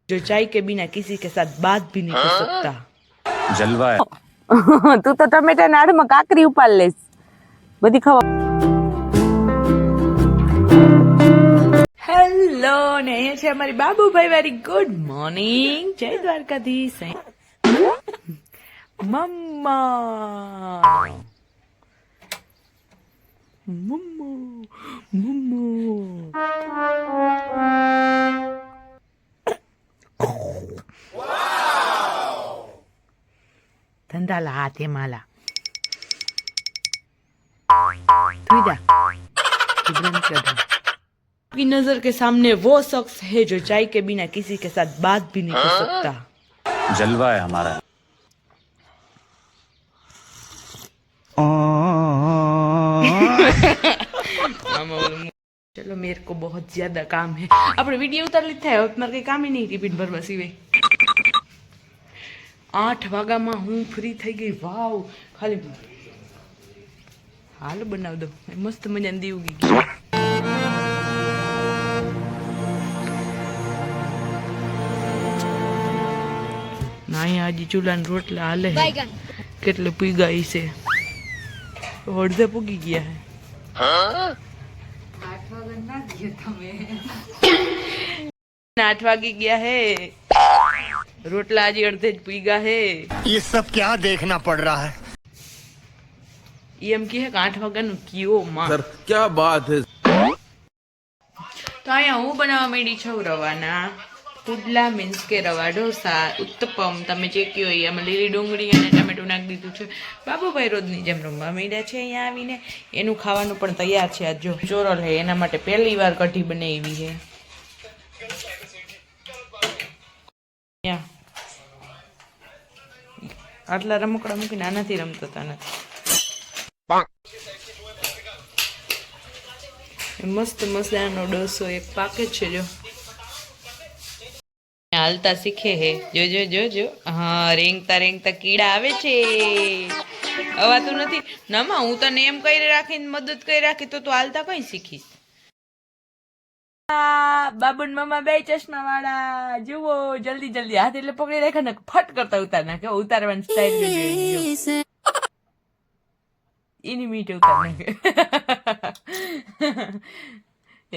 जो चाय के बिना किसी के साथ बात भी नहीं कर सकता. जलवा है. તું તો ટમેટા નાડમાં કાકરી ઉપાડ લઈશ બધી ખબર. હેલો ને અહીંયા છે અમારી બાબુભાઈ વાળી. ગુડ મોર્નિંગ, જય દ્વારકાધીશ. મમ્મા ધંધાલા હાથે માલા की नजर के सामने वो शख्स है जो चाय के बिना किसी के साथ बात भी नहीं कर सकता. जलवा है हमारा. चलो मेरे को बहुत ज्यादा काम है. આપણે વિડીયો ઉતાર લીધા है, મારે કઈ કામ નહીં ટિફિન ભરવા સિવાય. 8 વાગ્યામાં હું ફ્રી થઈ ગઈ. વાવ, ખાલી હાલ બનાવ દો. મસ્ત મજાની દીવ ગઈ. ના અહીંયા હજી ચૂલા ને રોટલા હાલે કેટલે પૂગા છે. અડધે પૂગી ગયા હે. 8 વાગી ગયા હે. રોટલા હજી અડધે જ પૂગા હે. ये सब क्या देखना पड़ रहा है. એમ કે 8 વાગ્યાનું કયો માં. सर क्या बात है. તો અહીંયા હું બનાવવા માંડી છું રવાના પુડલા, મીન્સ કે રવા ઢોસા, ઉત્તપમ. તમે જે કયો એ આમાં લીલી ડુંગળી અને ટમેટું નાખી દીધું છે. બાબુભાઈ રોજની જેમ રમવા માંડ્યા છે અહીંયા આવીને. એનું ખાવાનું પણ તૈયાર છે. આ જો ચોરલ હે, એના માટે પહેલી વાર કઢી બનાવી છે. આટલા રમકડા મૂકીને આનાથી રમતો હતા નથી. મસ્ત મસાલાનો ડોસો એક પાકેટ છે. જો હાલતા શીખે હે. જો જો જો જો. હા, રેંગતા રેંગતા કીડા આવે છે. અવાતું નથી નામાં. હું તને એમ કરી રાખીને મદદ કરી રાખી તો તું હાલતા કઈ શીખીશ. બાબુ મામા બે ચશ્મા વાળા. જુઓ જલ્દી જલ્દી હાથ એટલે પકડી રાખે ને ફટ કરતા ઉતાર નાખે. ઉતારવાની સ્ટાઈલ એની મીઠ ઉતાર નાખે.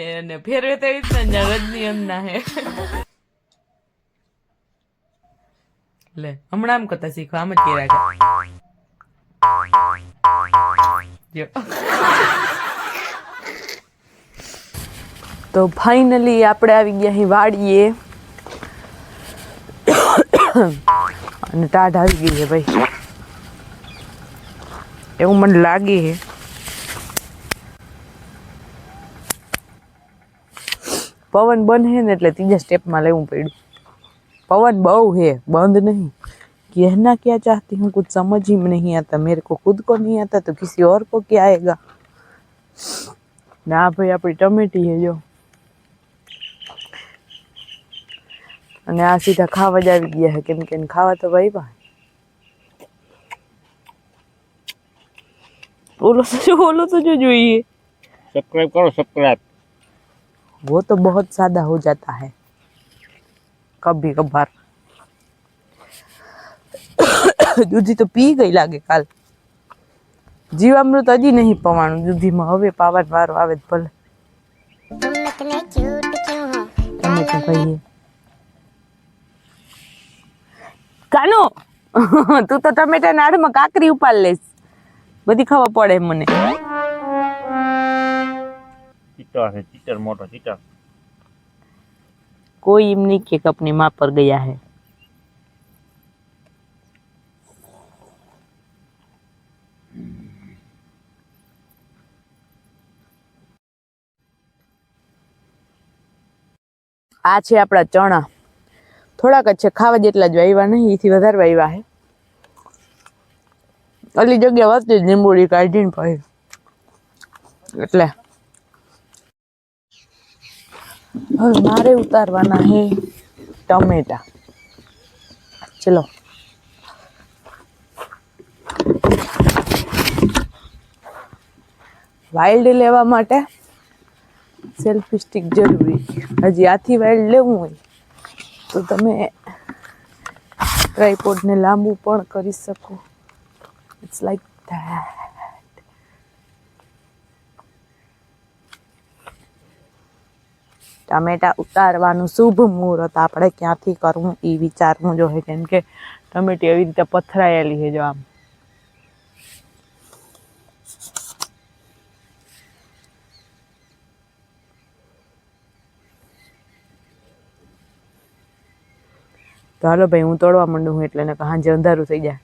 એને ફેરવે તો રજની એમ ના હે. લે હમણાં આમ કરતા શીખવા. આમ જ કે રાખે. જો તો ફાઇનલી આપણે આવી ગયા અહીં વાડીએ અને ટાઢ આવી ગઈ છે ભાઈ, એવું મને લાગે છે. પવન બંધ है ને એટલે ત્રીજા સ્ટેપમાં લેવું પડ્યું. पवन बहु है, बंद नहीं. कहना क्या चाहती हूँ कुछ समझ ही नहीं आता. मेरे को खुद को नहीं आता तो किसी और को क्या आएगा. ના ભાઈ આપણી ટમેટી છે જો. અને આ સીધા ખાવા જ આવી ગયા છે. કેમ કે ખાવા તો ભાઈ ભાઈ बोलो तो जो જોઈએ. सब्सक्राइब करो, सब्सक्राइब. वो तो बहुत सादा हो जाता है कभी कभार. દૂધી તો પી ગઈ લાગે કાલ. જીવામૃત હજી નહીં પવાણું દૂધીમાં. હવે પાવાનો વારો આવે જ ભલે. તમે તો કહીએ કાનો તું તો ટમેટા નાડમાં કાકરી ઉપાડ લઈશ બધી ખબર પડે મને. चीटर है, चीटर मोटो चीटर. कोई एम नहीं कि अपनी माँ पर गया है. આ છે આપણા ચણા. થોડાક જ છે, ખાવા જેટલા જ વાવ્યા નહીં, એથી વધારે વાવ્યા છે. અલી જગ્યા વધતી જ લીંબુડી કાઢીને પછી એટલે હવે મારે ઉતારવાના છે ટમેટા. ચલો વાઇલ્ડ લેવા માટે સેલ્ફી સ્ટિક જરૂરી. હજી આથી વાઇલ્ડ લેવું હોય તો તમે ટ્રાયપોડને લાંબુ પણ કરી શકો. It's like that. ટમેટા ઉતારવાનું શુભ મુહૂર્ત આપણે ક્યાંથી કરવું એ વિચારવું જોઈએ, કેમ કે ટમેટી એવી રીતે પથરાયેલી છે જો આમ. તો હાલો ભાઈ હું તોડવા માંડું હું એટલે ને સાંજે અંધારું થઈ જાય.